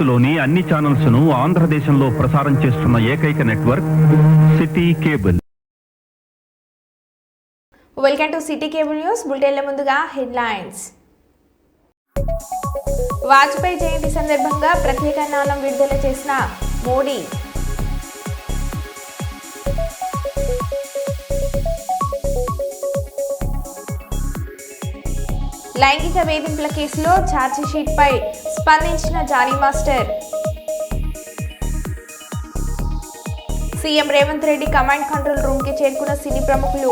భారత్లోని అన్ని ఛానల్స్ ను ఆంధ్రదేశంలో ప్రసారం చేస్తున్న ఏకైక network city cable. Welcome to city cable news. బులెటిన్ల ముందుగా హెడ్లైన్స్. వాజ్పేయి జయంతి సందర్భంగా ప్రత్యేక నాణం విడుదల చేసిన మోడీ. లైంగిక వేధింపుల కేసులో ఛార్జిషీట్పై స్పందించిన Jani master. CM Revanth Reddy command control రూమ్కి చేరుకున్న సినీ ప్రముఖులు.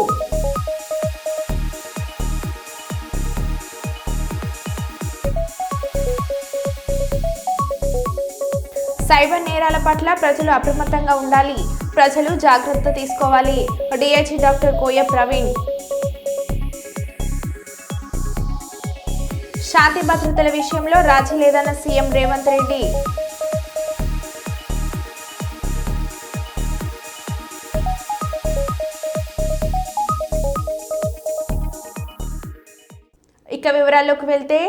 సైబర్ నేరాల పట్ల ప్రజలు అప్రమత్తంగా ఉండాలి, ప్రజలు జాగ్రత్త తీసుకోవాలి. డిఐజీ డాక్టర్ కోయ ప్రవీణ్. శాంతి భద్రతల విషయంలో రాజీ లేదన్న సీఎం రేవంత్ రెడ్డి. ఇక వివరాల్లోకి వెళ్తే,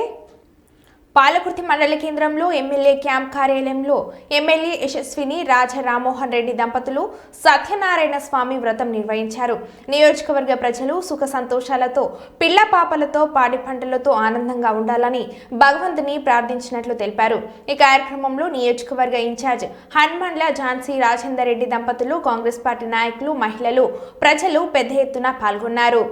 పాలకుర్తి మండల కేంద్రంలో ఎమ్మెల్యే క్యాంప్ కార్యాలయంలో ఎమ్మెల్యే యశస్విని రాజా రామ్మోహన్ రెడ్డి దంపతులు సత్యనారాయణ స్వామి వ్రతం నిర్వహించారు. నియోజకవర్గ ప్రజలు సుఖ సంతోషాలతో పిల్ల పాపలతో పాడి పంటలతో ఆనందంగా ఉండాలని భగవంతుని ప్రార్థించినట్లు తెలిపారు. ఈ కార్యక్రమంలో నియోజకవర్గ ఇన్ఛార్జ్ హన్మండ్ల ఝాన్సీ రాజేందర్ రెడ్డి దంపతులు, కాంగ్రెస్ పార్టీ నాయకులు, మహిళలు, ప్రజలు పెద్ద ఎత్తున పాల్గొన్నారు.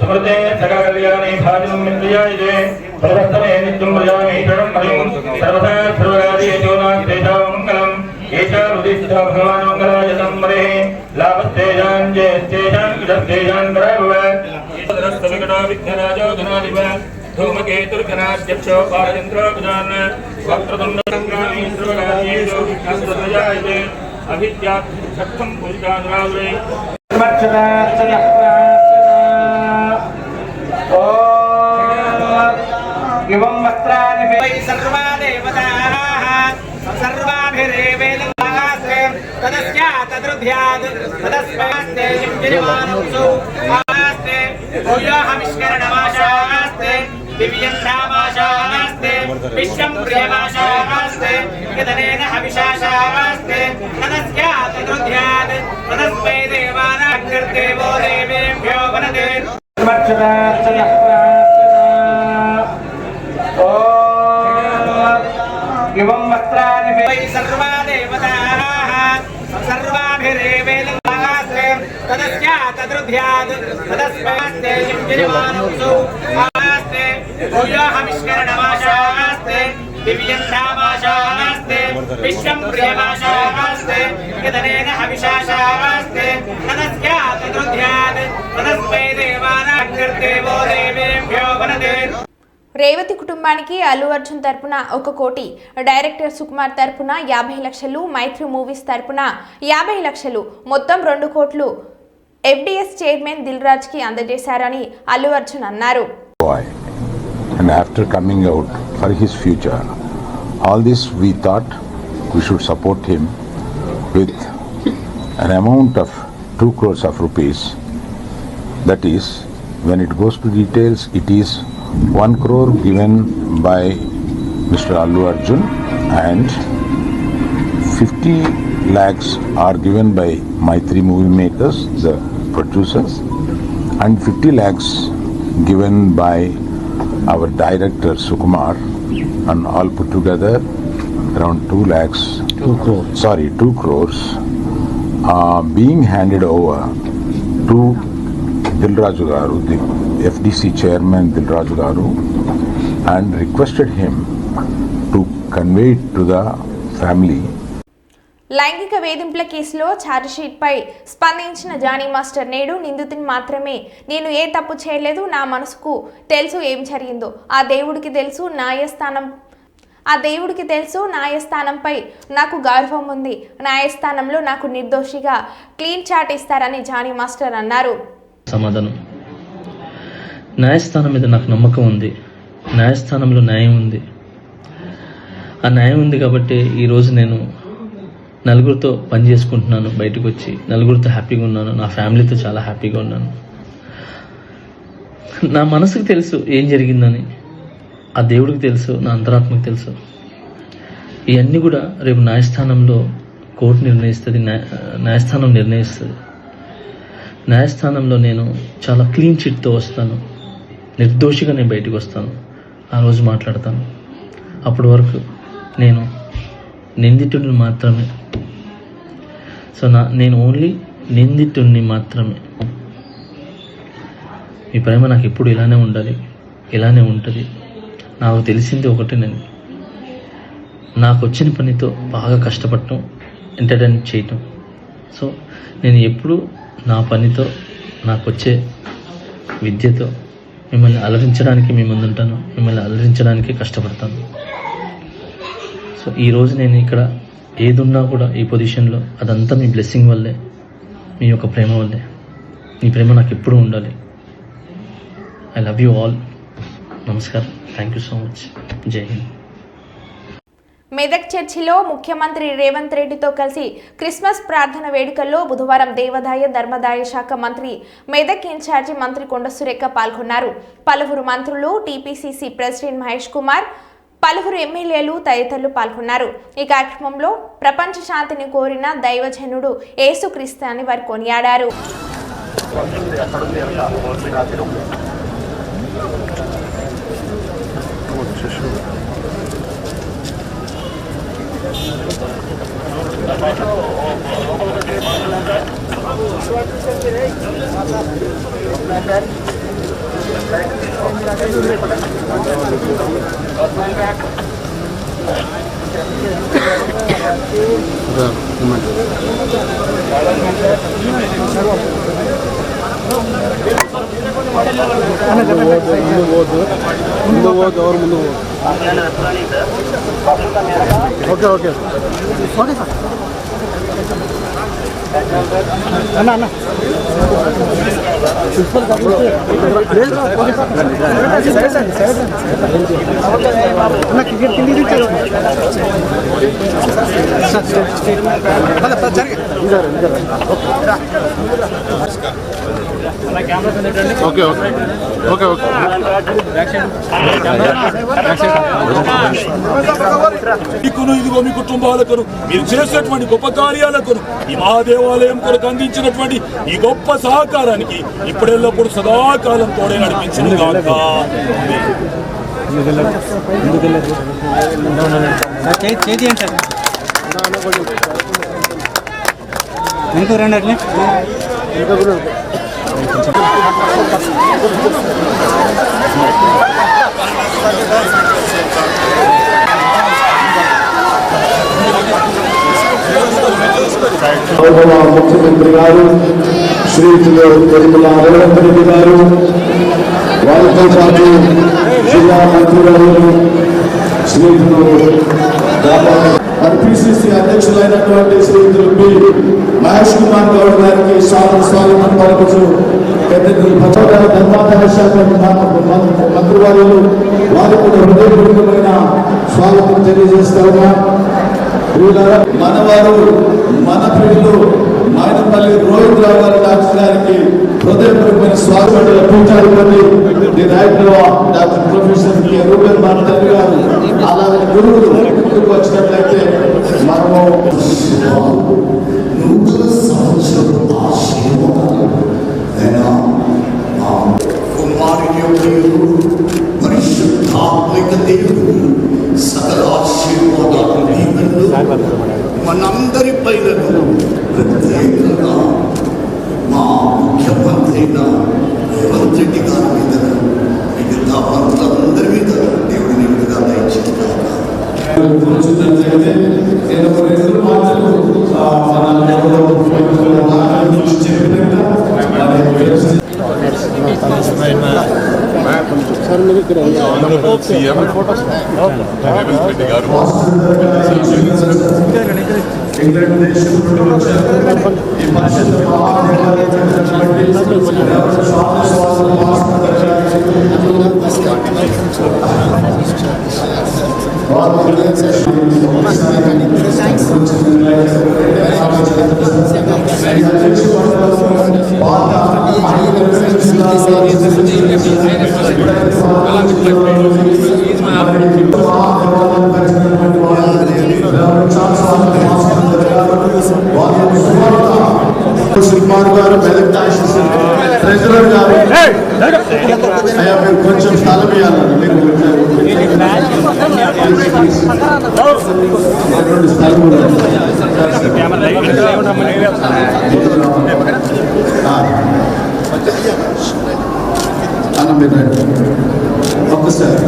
समृद्धे सकलकल्याणे भाजनं मित्रयाये सर्वस्तमे नित्यं प्रजामे शरणं हरिं सर्वदा सर्वराजेषु नास्तेषां मङ्गलम् एषा रुदिष्ठा भगवान् मङ्गलाय सम्मरे लाभस्तेजाञ्जेस्तेजां इदस्तेजां कराभव एतदस्तविकटा विघ्नराजो धनाधिप धूमकेतुर्घनाध्यक्षो पारचन्द्रो गजान वक्रतुण्डसङ्ग्रामेन्द्रो राजेषु विघ्नस्त्रजायते अविद्यात्थं पुरुषानुरावरे एवं वस्त्राणि वै सर्वा देवताः सर्वाभिरेवेलमास्ते तदस्य तद्रुध्यात् तदस्मास्ते यज्ञमानसु आस्ते भूयोहमिष्करणमाशास्ते दिव्यन्धामाशास्ते विश्वं प्रियमाशास्ते यदनेन हविषाशास्ते तदस्य तद्रुध्यात् तदस्मै देवानाग्निर्देवो देवेभ्यो वनदे एवं वस्त्राणि वै सर्वा देवताः सर्वाभिरेवेलमास्ते तदस्य तद्रुध्यात् तदस्मास्ते यज्ञमानसु आस्ते भूयोहमिष्करणमाशास्ते दिव्यन्धामाशास्ते विश्वं प्रियमाशास्ते यदनेन हविषाशास्ते तदस्य तद्रुध्यात् तदस्मै देवानाग्निर्देवो देवेभ्यो वनदे. రేవతి కుటుంబానికి అల్లు అర్జున్ తరపున 1 కోటి, డైరెక్టర్ సుకుమార్ తరపున 50 లక్షలు, మైత్రి మూవీస్ తరపున 50 లక్షలు, మొత్తం 2 కోట్లు FDS చైర్మన్ దిల్ రాజ్ కి అందజేశారని అల్లు అర్జున్ అన్నారు. And after coming out for his future, all this we thought we should support him with an amount of 2 crores of rupees. That is, when it goes to details, it is 1 crore given by Mr. Allu Arjun and 50 lakhs are given by Maitri Movie Makers, the producers, and 50 lakhs given by our director Sukumar, and all put together around 2 lakhs. 2 crores being handed over to Dil Raju Garu, the FDC chairman Dil Raju Garu, and requested him to convey it to the family. లైంగిక వేధింపుల కేసులో ఛార్జ్షీట్పై స్పందించిన Jani master నేడు నిందితుని మాత్రమే నేను ఏ తప్పు చేయలేదు, నా మనసుకు తెలుసు ఏం జరిగిందో, ఆ దేవుడికి తెలుసు న్యాయస్థానంపై నాకు గౌరవం ఉంది, న్యాయస్థానంలో నాకు నిర్దోషిగా క్లీన్ చాట్ ఇస్తారని జానీ మాస్టర్ అన్నారు. సమాధానం, న్యాయస్థానం మీద నాకు నమ్మకం ఉంది, న్యాయస్థానంలో న్యాయం ఉంది. ఆ న్యాయం ఉంది కాబట్టి ఈరోజు నేను నలుగురితో పని చేసుకుంటున్నాను, బయటకు వచ్చి నలుగురితో హ్యాపీగా ఉన్నాను, నా ఫ్యామిలీతో చాలా హ్యాపీగా ఉన్నాను. నా మనసుకు తెలుసు ఏం జరిగిందని, ఆ దేవుడికి తెలుసు, నా అంతరాత్మకు తెలుసు. ఇవన్నీ కూడా రేపు న్యాయస్థానంలో కోర్టు నిర్ణయిస్తుంది, న్యాయస్థానం నిర్ణయిస్తుంది. న్యాయస్థానంలో నేను చాలా క్లీన్ చిట్తో వస్తాను, నిర్దోషిగా నేను బయటకు వస్తాను. ఆ రోజు మాట్లాడతాను. అప్పటి వరకు నేను నిందితుడిని మాత్రమే. సో నేను ఓన్లీ నిందితుడిని మాత్రమే. మీ ప్రేమ నాకు ఎప్పుడు ఇలానే ఉండాలి, ఇలానే ఉంటుంది. నాకు తెలిసింది ఒకటేనండి, నాకు వచ్చిన పనితో బాగా కష్టపడటం, ఎంటర్టైన్ చేయటం. సో నేను ఎప్పుడు నా పనితో, నాకు వచ్చే విద్యతో మిమ్మల్ని అలరించడానికి మీ ముందుంటాను, మిమ్మల్ని అలరించడానికి కష్టపడతాను. సో ఈరోజు నేను ఇక్కడ ఏదున్నా కూడా ఈ పొజిషన్లో అదంతా మీ బ్లెస్సింగ్ వల్లే, మీ యొక్క ప్రేమ వల్లే. మీ ప్రేమ నాకు ఎప్పుడూ ఉండాలి. I love you all. నమస్కారం. Thank you so much. జై హింద్. మెదక్ చర్చిలో ముఖ్యమంత్రి రేవంత్ రెడ్డితో కలిసి క్రిస్మస్ ప్రార్థన వేడుకల్లో బుధవారం దేవాదాయ ధర్మదాయ శాఖ మంత్రి మెదక్ ఇన్ఛార్జి మంత్రి కొండ సురేఖ పాల్గొన్నారు. పలువురు మంత్రులు, టీపీసీసీ ప్రెసిడెంట్ మహేష్ కుమార్, పలువురు ఎమ్మెల్యేలు తదితరులు పాల్గొన్నారు. ఈ కార్యక్రమంలో ప్రపంచ శాంతిని కోరిన దైవజనుడు యేసుక్రీస్తు అని వారు కొనియాడారు. ఓకే అన్న ఓకే ఓకే ఓకే మీకును ఇదిగో మీ కుటుంబాలకును మీరు చేసినటువంటి గొప్ప కార్యాలకు ఈ మహాదేవాలయం కొరకు అందించినటువంటి ఈ గొప్ప సహకారానికి ఇప్పుడెల్లప్పుడు సదాకాలం తోడే నడిపించును గాక. ముఖ్యమంత్రి గారు శ్రీ తిరుమల రేవంత్ రెడ్డి గారు, వారితో పాటు జిల్లా మంత్రివర్యులు శ్రీయులు పిసిసి అధ్యక్షులైనటువంటి శ్రీయులు పి మహేష్ కుమార్ గౌడ్ గారికి స్వాగతం పలుకుతూ ధర్మాదాయ శాఖ మంత్రివర్యులు వారికి కూడా హృదయపూర్వకమైన స్వాగతం తెలియజేస్తా ఉన్నా. మనవారు మన పిల్లలు మైనపల్లి రోహిత్ రావు గారి డాక్టర్ గారికి హృదయపూర్వకమైన స్వాగతం. పీఠాధిపతి డాక్టర్ ప్రొఫెసర్ రూబెన్ మాట్లాడి గారు అలాగే గురువులు ముందుకు వచ్చినట్లయితే మనము నూతన సంవత్సరం కుమారుని పరిశుద్ధాత్మిక దేవుడు సకల ఆశీర్వాదాలు మనందరి పైన ప్రత్యేకంగా మా ముఖ్యమంత్రి రేవంత్ రెడ్డి గారి మీద మిగతా మంత్రులందరి మీద దేవుడి నిండుగా దయచేస్తాను. నేను 2 మాటలు సీఎం రేవంత్ రెడ్డి గారు సుకుమార్ గారు ట్రెజరర్ గారు అయ్యా మీరు కొంచెం స్థలం ఇవ్వాలండి మీరు స్థలం అన్న మీరు ఒక్కసారి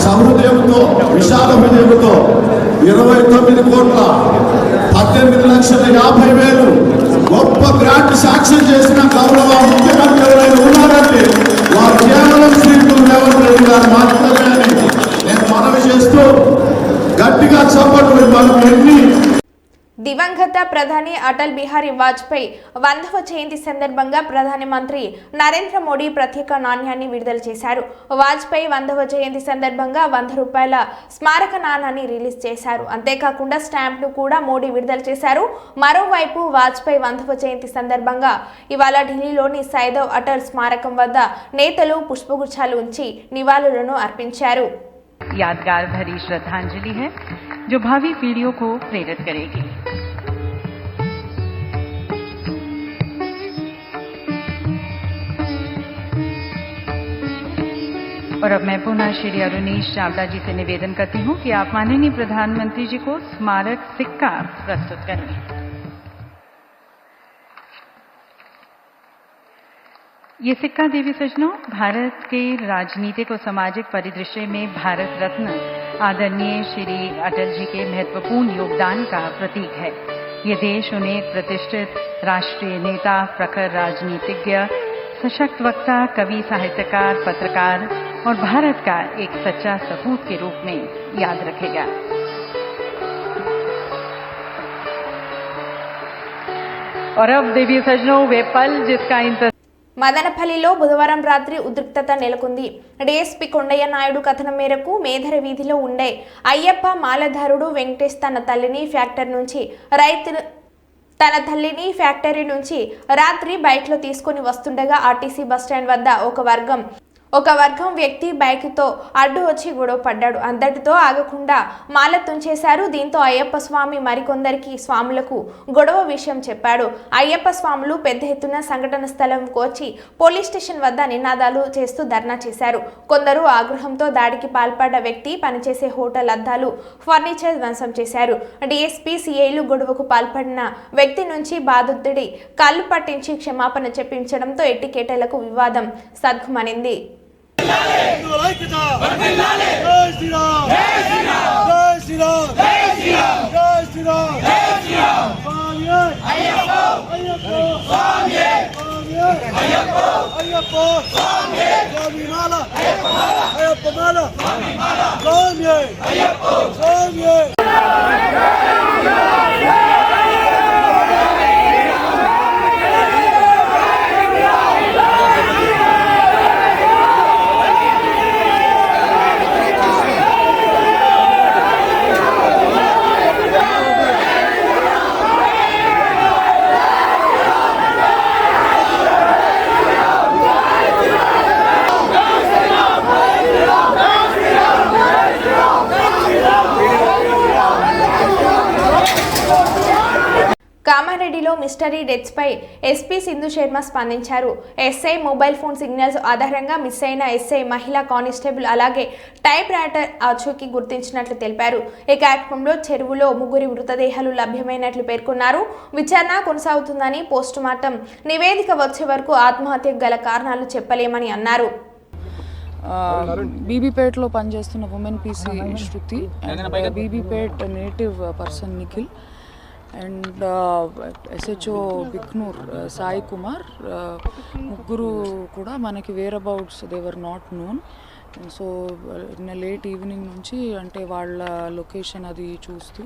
సహృదయంతో విశాల హృదయంతో 29,18,50,000 గొప్ప గ్రాంట్ సాక్ష్యం చేసిన గౌరవ ముఖ్యమంత్రి ఎవరైనా ఉన్నారంటే వారు కేవలం శ్రీకులు రేవంత్ రెడ్డి గారు మాత్రమే అని నేను మనవి చేస్తూ గట్టిగా చప్పట్లు మనం ఎన్ని దివంగత ప్రధాని అటల్ బిహారీ వాజ్పేయి 100వ జయంతి సందర్భంగా ప్రధానమంత్రి నరేంద్ర మోడీ ప్రత్యేక నాణ్యాన్ని విడుదల చేశారు. వాజ్పేయి 100వ జయంతి సందర్భంగా 100 రూపాయల స్మారక నాణాన్ని రిలీజ్ చేశారు. అంతేకాకుండా స్టాంప్ను కూడా మోడీ విడుదల చేశారు. మరోవైపు వాజ్పేయి 100వ జయంతి సందర్భంగా ఇవాళ ఢిల్లీలోని సైదవ్ అటల్ స్మారకం వద్ద నేతలు పుష్పగుచ్చాలు ఉంచి నివాళులను అర్పించారు. यादगार भरी श्रद्धांजलि है जो भावी पीढ़ियों को प्रेरित करेगी. और अब मैं पुनः श्री अरुणेश चावला जी से निवेदन करती हूं कि आप माननीय प्रधानमंत्री जी को स्मारक सिक्का प्रस्तुत करें. ये सिक्का देवी सज्जनों भारत के राजनीतिक और सामाजिक परिदृश्य में भारत रत्न आदरणीय श्री अटल जी के महत्वपूर्ण योगदान का प्रतीक है. ये देश उन्हें एक प्रतिष्ठित राष्ट्रीय नेता, प्रखर राजनीतिज्ञ, सशक्त वक्ता, कवि, साहित्यकार, पत्रकार और भारत का एक सच्चा सपूत के रूप में याद रखेगा. और अब देवी सज्जनों वे पल जिसका మదనపల్లిలో బుధవారం రాత్రి ఉద్రిక్తత నెలకొంది. డీఎస్పీ కొండయ్య నాయుడు కథనం మేరకు మేధర వీధిలో ఉండే అయ్యప్ప మాలధారుడు వెంకటేష్ తన తల్లిని ఫ్యాక్టరీ నుంచి రాత్రి బైక్లో తీసుకుని వస్తుండగా ఆర్టీసీ బస్టాండ్ వద్ద ఒక వర్గం వ్యక్తి బైక్తో అడ్డు వచ్చి గొడవ పడ్డాడు. అంతటితో ఆగకుండా మాల తుంచేశారు. దీంతో అయ్యప్ప స్వామి మరికొందరికి స్వాములకు గొడవ విషయం చెప్పాడు. అయ్యప్ప స్వాములు పెద్ద ఎత్తున సంఘటన స్థలంకు వచ్చి పోలీస్ స్టేషన్ వద్ద నినాదాలు చేస్తూ ధర్నా చేశారు. కొందరు ఆగ్రహంతో దాడికి పాల్పడ్డ వ్యక్తి పనిచేసే హోటల్ అద్దాలు, ఫర్నిచర్ ధ్వంసం చేశారు. డీఎస్పీ, సిఐలు గొడవకు పాల్పడిన వ్యక్తి నుంచి బాధితుడి కళ్ళు పట్టించి క్షమాపణ చెప్పించడంతో ఎట్టికేటలకు వివాదం సద్గుమనింది. కామారెడ్డిలో మిస్టరీ డెత్స్ పై ఎస్పీ సింధు శర్మ స్పందించారు. ఎస్ఐ మొబైల్ ఫోన్ సిగ్నల్స్ ఆధారంగా మిస్ అయిన ఎస్ఐ, మహిళా కానిస్టేబుల్ అలాగే టైప్ రైటర్ ఆచూకీ గుర్తించినట్లు తెలిపారు. ఈ కార్యక్రమంలో చెరువులో 3 మృతదేహాలు లభ్యమైనట్లు పేర్కొన్నారు. విచారణ కొనసాగుతుందని, పోస్టుమార్టం నివేదిక వచ్చే వరకు ఆత్మహత్యకు గల కారణాలు చెప్పలేమని అన్నారు. బీబీపేటలో పనిచేస్తున్న women PC Shruti and Bibipet native person Nikhil and SHO Bhiknoor Sai Kumar, ముగ్గురు కూడా మనకి whereabouts they were not known. So నిన్న లేట్ ఈవినింగ్ నుంచి అంటే వాళ్ళ లొకేషన్ అది చూస్తూ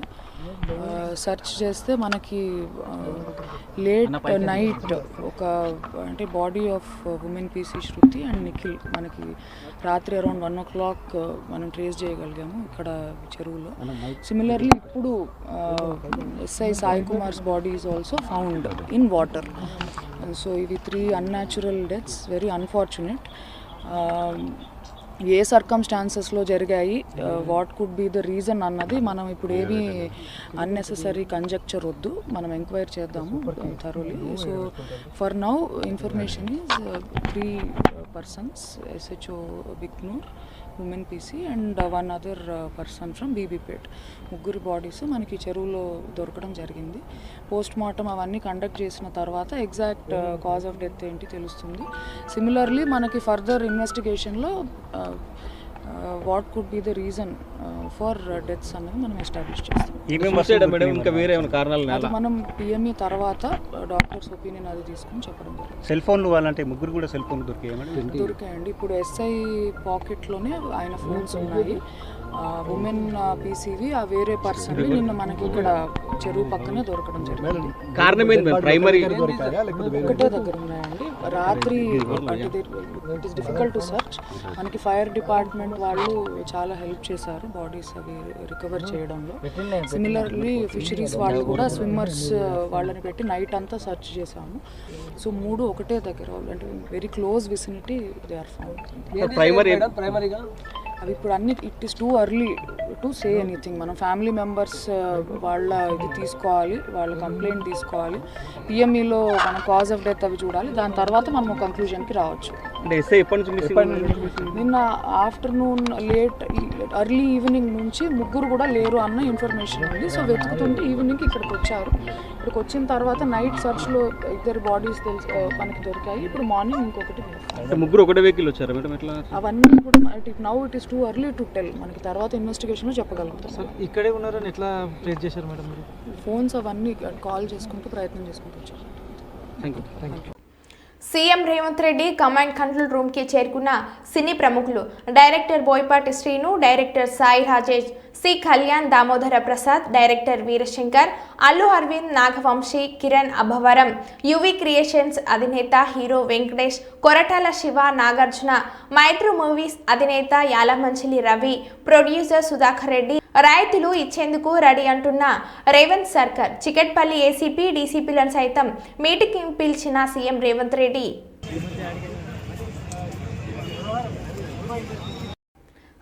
సెర్చ్ చేస్తే మనకి లేట్ నైట్ ఒక అంటే body of women PC Shruti and Nikhil మనకి రాత్రి అరౌండ్ 1 o'clock మనం ట్రేస్ చేయగలిగాము ఇక్కడ చెరువులో. సిమిలర్లీ ఇప్పుడు SI Sai Kumars body is also found in water. So ఇవి 3 అన్యాచురల్ డెత్స్, వెరీ అన్ఫార్చునేట్. ఏ సర్కమ్స్టాన్సెస్లో జరిగాయి, what could be the reason అన్నది మనం ఇప్పుడు ఏమీ అన్నెసెసరీ కంజెక్చర్ వద్దు, మనం ఎంక్వైరీ చేద్దాము thoroughly. So for now information is 3 persons, SHO Bhiknoor, women PC and 1 other person from Bibipet. ముగ్గురు బాడీస్ మనకి చెరువులో దొరకడం జరిగింది. పోస్ట్ మార్టం అవన్నీ కండక్ట్ చేసిన తర్వాత ఎగ్జాక్ట్ కాజ్ ఆఫ్ డెత్ ఏంటి తెలుస్తుంది. సిమిలర్లీ మనకి ఫర్దర్ ఇన్వెస్టిగేషన్లో what could be the reason for deaths అనేది మనం ఎస్టాబ్లిష్ చేస్తాం. అది మనం పిఎంఈ తర్వాత డాక్టర్స్ ఒపీనియన్ అది తీసుకుని చెప్పడం జరిగింది. సెల్ ఫోన్లు వాళ్ళంటే ముగ్గురు కూడా సెల్ ఫోన్ దొరికాయండి. ఇప్పుడు ఎస్ఐ పాకెట్లోనే ఆయన ఫోన్స్ ఉన్నాయి. ఉమెన్ పీసీవి ఆ వేరే పర్సన్ నిన్న మనకి ఇక్కడ చెరువు పక్కనే దొరకడం జరిగింది. ఒకటే దగ్గర ఉన్నాయండి. రాత్రి it is difficult to search. మనకి ఫైర్ డిపార్ట్మెంట్ వాళ్ళు చాలా హెల్ప్ చేశారు బాడీస్ అవి రికవర్ చేయడంలో. సిమిలర్లీ ఫిషరీస్ వాళ్ళు కూడా స్విమ్మర్స్ వాళ్ళని పెట్టి నైట్ అంతా సర్చ్ చేశాము. సో 3 ఒకటే దగ్గర అంటే very close vicinity they are found. అవి ఇప్పుడు అన్ని it is too early to say anything. మనం ఫ్యామిలీ మెంబర్స్ వాళ్ళ ఇది తీసుకోవాలి, వాళ్ళ కంప్లైంట్ తీసుకోవాలి, పిఎంఈలో మన కాజ్ ఆఫ్ డెత్ అవి చూడాలి, దాని తర్వాత మనం కంక్లూజన్కి రావచ్చు. నిన్న ఆఫ్టర్నూన్ లేట్ ఎర్లీ ఈవినింగ్ నుంచి ముగ్గురు కూడా లేరు అన్న ఇన్ఫర్మేషన్ ఉంది. సో వెతుకుతుంటే ఈవినింగ్ ఇక్కడికి వచ్చారు. ఇక్కడికి వచ్చిన తర్వాత నైట్ సర్చ్లో 2 బాడీస్ మనకి దొరికాయి. ఇప్పుడు మార్నింగ్ ఇంకొకటి. ముగ్గురు ఒకటే వెహికల్ వచ్చారు మేడం? ఎట్లా? అవన్నీ కూడా now it is too early to tell. మనకి తర్వాత ఇన్వెస్టిగేషన్లో చెప్పగలుగుతాం. ఇక్కడే ఉన్నారని ఎట్లా ట్రేస్ చేశారు మేడం? ఫోన్స్ అవన్నీ కాల్ చేసుకుంటూ ప్రయత్నం చేసుకుంటూ వచ్చారు. Thank you. CM Revanth Reddy command control రూమ్కి చేరుకున్న సినీ ప్రముఖులు director Boyapati Srinu, director Sai Rajesh, C Kalyan, Damodara Prasad, director Veerashankar, Allu Aravind, Nagavamsi, Kiran Abbavaram, UV Creations అధినేత హీరో వెంకటేష్, కొరటాల శివ, నాగార్జున, మైత్రు మూవీస్ అధినేత యాలమంచిలి రవి, ప్రొడ్యూసర్ సుధాకర్ రెడ్డి రాయితీలు ఇచ్చేందుకు రెడీ అంటున్న రేవంత్ సర్కార్, చికెట్పల్లి ఏసీపీ, డీసీపీలను సైతం మీటింగ్కి పిలిచిన సీఎం రేవంత్ రెడ్డి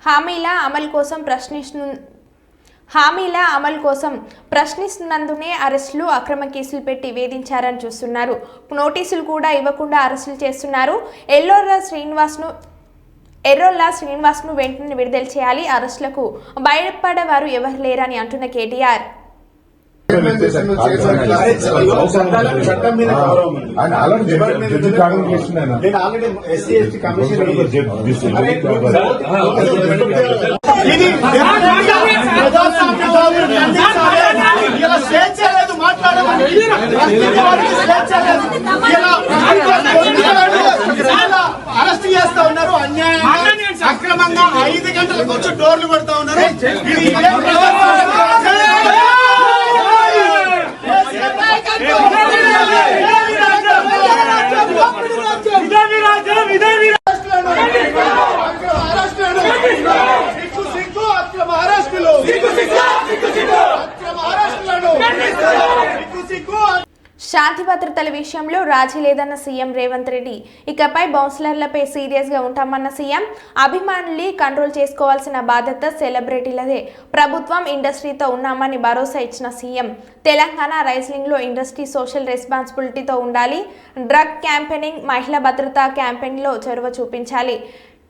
హామీల అమలు కోసం ప్రశ్నిస్తున్నందునే అరెస్టులు, అక్రమ కేసులు పెట్టి వేధించారని చూస్తున్నారు. నోటీసులు కూడా ఇవ్వకుండా అరెస్టులు చేస్తున్నారు. ఎర్రోల్లా శ్రీనివాస్ను వెంటనే విడుదల చేయాలి. అరెస్టులకు భయపడేవారు ఎవరు లేరని అంటున్న కేటీఆర్. అరెస్ట్ చేస్తా ఉన్నారు, అక్రమంగా 5 గంటలకు వచ్చి డోర్లు కొడతా ఉన్నారు. శాంతి భద్రతల విషయంలో రాజీ లేదన్న సీఎం రేవంత్ రెడ్డి, ఇకపై బౌన్సలర్లపై సీరియస్గా ఉంటామన్న సీఎం, అభిమానుల్ని కంట్రోల్ చేసుకోవాల్సిన బాధ్యత సెలబ్రిటీలదే, ప్రభుత్వం ఇండస్ట్రీతో ఉన్నామని భరోసా ఇచ్చిన సీఎం, తెలంగాణ రైస్లింగ్లో ఇండస్ట్రీ సోషల్ రెస్పాన్సిబిలిటీతో ఉండాలి, డ్రగ్ క్యాంపెయినింగ్, మహిళా భద్రతా క్యాంపెయిన్లో చొరవ చూపించాలి,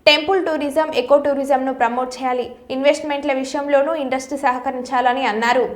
టెంపుల్ టూరిజం, ఎకో టూరిజంను ప్రమోట్ చేయాలి, ఇన్వెస్ట్మెంట్ల విషయంలోనూ ఇండస్ట్రీ సహకరించాలని అన్నారు.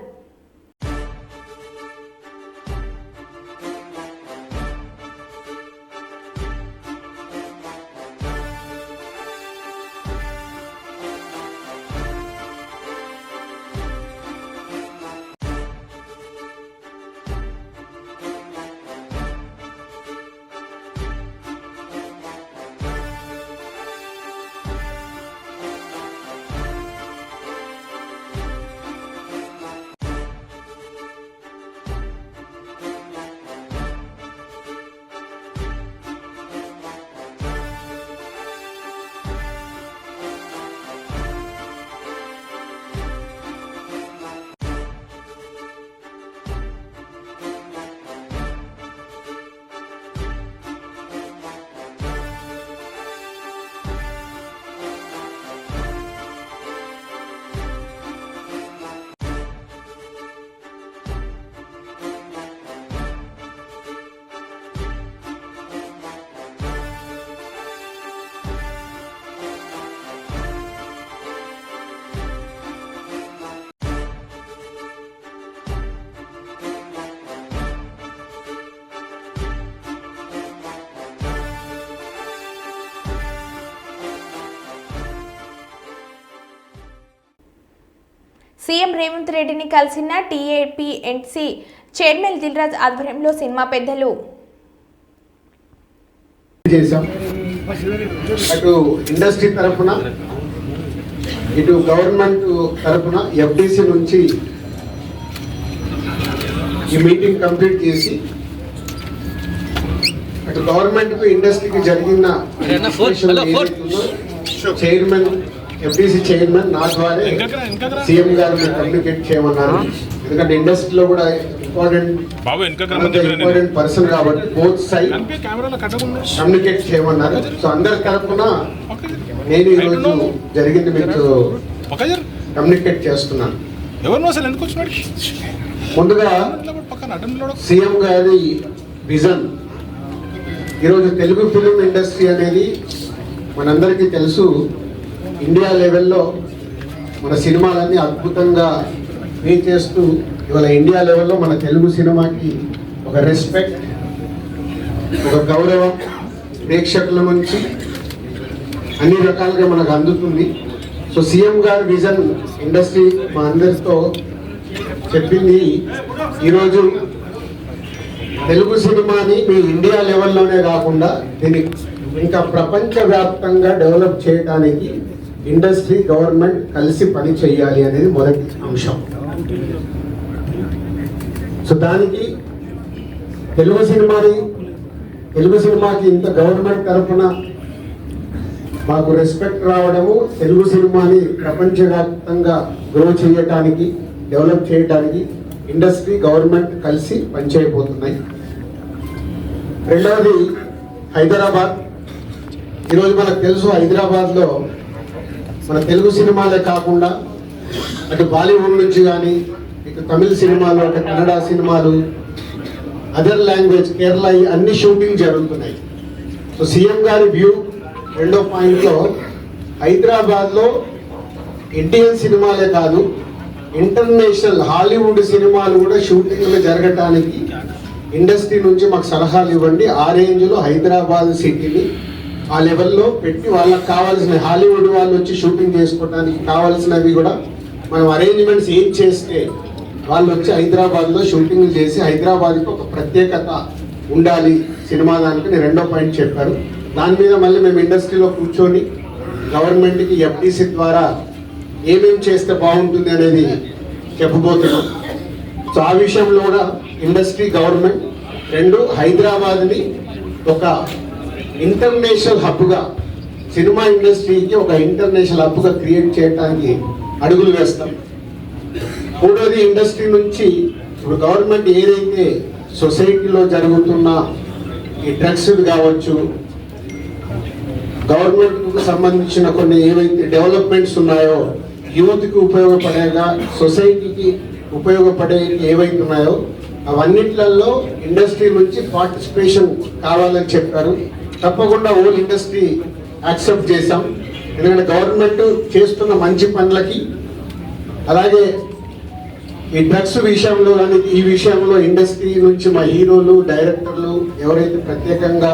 సీఎం రేవంత్ రెడ్డిని కలిసిన టీఏపీఎన్సీ చైర్మన్ దిల్రాజ్ ఆధ్వర్యంలో సినిమా పెద్దలు చేశాం. అటు ఇండస్ట్రీ తరఫున ఇటు గవర్నమెంట్ తరఫున ఎఫ్డిసి నుంచి ఈ మీటింగ్ కంప్లీట్ చేసి అటు గవర్నమెంట్ కు ఇండస్ట్రీకి జరిగిన చైర్మన్ ఎఫ్డిసి చైర్మన్ నా ద్వారా సీఎం గారు కమ్యూనికేట్ చేయమన్నారు. ఎందుకంటే ఇండస్ట్రీలో కూడా ఇంపార్టెంట్ పర్సన్ కాబట్టి బోత్ సైడ్ కమ్యూనికేట్ చేయమన్నారు. సో అందరి తరఫున నేను ఈరోజు జరిగింది మీకు కమ్యూనికేట్ చేస్తున్నాను. ముందుగా సీఎం గారి విజన్. ఈరోజు తెలుగు ఫిలిం ఇండస్ట్రీ అనేది మనందరికీ తెలుసు, ఇండియా లెవెల్లో మన సినిమాలన్నీ అద్భుతంగా రీచ్ చేస్తూ ఇవాళ ఇండియా లెవెల్లో మన తెలుగు సినిమాకి ఒక రెస్పెక్ట్, ఒక గౌరవం ప్రేక్షకుల నుంచి అన్ని రకాలుగా మనకు అందుతుంది. సో సీఎం గారి విజన్ ఇండస్ట్రీ మా అందరితో చెప్పింది, ఈరోజు తెలుగు సినిమాని మీ ఇండియా లెవెల్లోనే కాకుండా దీన్ని ఇంకా ప్రపంచవ్యాప్తంగా డెవలప్ చేయడానికి ఇండస్ట్రీ గవర్నమెంట్ కలిసి పని చేయాలి అనేది మొదటి అంశం. సో దానికి తెలుగు సినిమాకి ఇంత గవర్నమెంట్ తరఫున మాకు రెస్పెక్ట్ రావడము, తెలుగు సినిమాని ప్రపంచవ్యాప్తంగా గ్రో చేయటానికి, డెవలప్ చేయడానికి ఇండస్ట్రీ గవర్నమెంట్ కలిసి పనిచేయబోతున్నాయి. రెండవది హైదరాబాద్. ఈరోజు మనకు తెలుసు, హైదరాబాద్లో మన తెలుగు సినిమాలే కాకుండా అటు బాలీవుడ్ నుంచి కానీ ఇటు తమిళ సినిమాలు, అటు కన్నడ సినిమాలు, అదర్ లాంగ్వేజ్, కేరళ, అన్ని షూటింగ్ జరుగుతున్నాయి. సో సీఎం గారి వ్యూ రెండో పాయింట్లో హైదరాబాద్లో ఇండియన్ సినిమాలే కాదు, ఇంటర్నేషనల్ హాలీవుడ్ సినిమాలు కూడా షూటింగ్లు జరగటానికి ఇండస్ట్రీ నుంచి మాకు సలహాలు ఇవ్వండి. ఆ రేంజ్లో హైదరాబాద్ సిటీని ఆ లెవెల్లో పెట్టి వాళ్ళకి కావాల్సిన హాలీవుడ్ వాళ్ళు వచ్చి షూటింగ్ చేసుకోవడానికి కావాల్సినవి కూడా మనం అరేంజ్మెంట్స్ ఏం చేస్తే వాళ్ళు వచ్చి హైదరాబాద్లో షూటింగ్లు చేసి హైదరాబాద్కి ఒక ప్రత్యేకత ఉండాలి సినిమా దానికి నేను రెండో పాయింట్ చెప్పారు. దాని మీద మళ్ళీ మేము ఇండస్ట్రీలో కూర్చొని గవర్నమెంట్కి ఎఫ్డిసి ద్వారా ఏమేమి చేస్తే బాగుంటుంది అనేది చెప్పబోతున్నాం. సో ఆ విషయంలో కూడా ఇండస్ట్రీ గవర్నమెంట్ రెండు హైదరాబాద్ని ఒక ఇంటర్నేషనల్ హబ్గా, సినిమా ఇండస్ట్రీకి ఒక ఇంటర్నేషనల్ హబ్గా క్రియేట్ చేయడానికి అడుగులు వేస్తాం. మూడోది ఇండస్ట్రీ నుంచి ఇప్పుడు గవర్నమెంట్ ఏదైతే సొసైటీలో జరుగుతున్న ఈ డ్రగ్స్ కావచ్చు, గవర్నమెంట్కు సంబంధించిన కొన్ని ఏవైతే డెవలప్మెంట్స్ ఉన్నాయో, యూత్కి ఉపయోగపడేగా, సొసైటీకి ఉపయోగపడే ఏవైతే ఉన్నాయో అవన్నిట్లలో ఇండస్ట్రీ నుంచి పార్టిసిపేషన్ కావాలని చెప్పారు. తప్పకుండా ఓల్ ఇండస్ట్రీ యాక్సెప్ట్ చేశాం. ఎందుకంటే గవర్నమెంట్ చేస్తున్న మంచి పనులకి, అలాగే ఈ డ్రగ్స్ విషయంలో కానీ ఈ విషయంలో ఇండస్ట్రీ నుంచి మా హీరోలు, డైరెక్టర్లు ఎవరైతే ప్రత్యేకంగా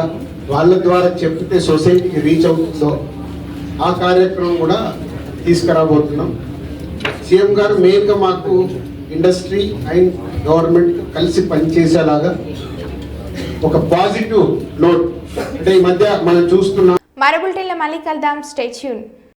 వాళ్ళ ద్వారా చెప్తే సొసైటీకి రీచ్ అవుతుందో ఆ కార్యక్రమం కూడా తీసుకురాబోతున్నాం. సీఎం గారు మెయిన్గా మాకు ఇండస్ట్రీ అండ్ గవర్నమెంట్ కలిసి పనిచేసేలాగా ఒక పాజిటివ్ నోట్, అంటే ఈ మధ్య మనం చూస్తున్నాం. మరో బులెటిన్లో మళ్ళీ కలుద్దాం. Stay tune.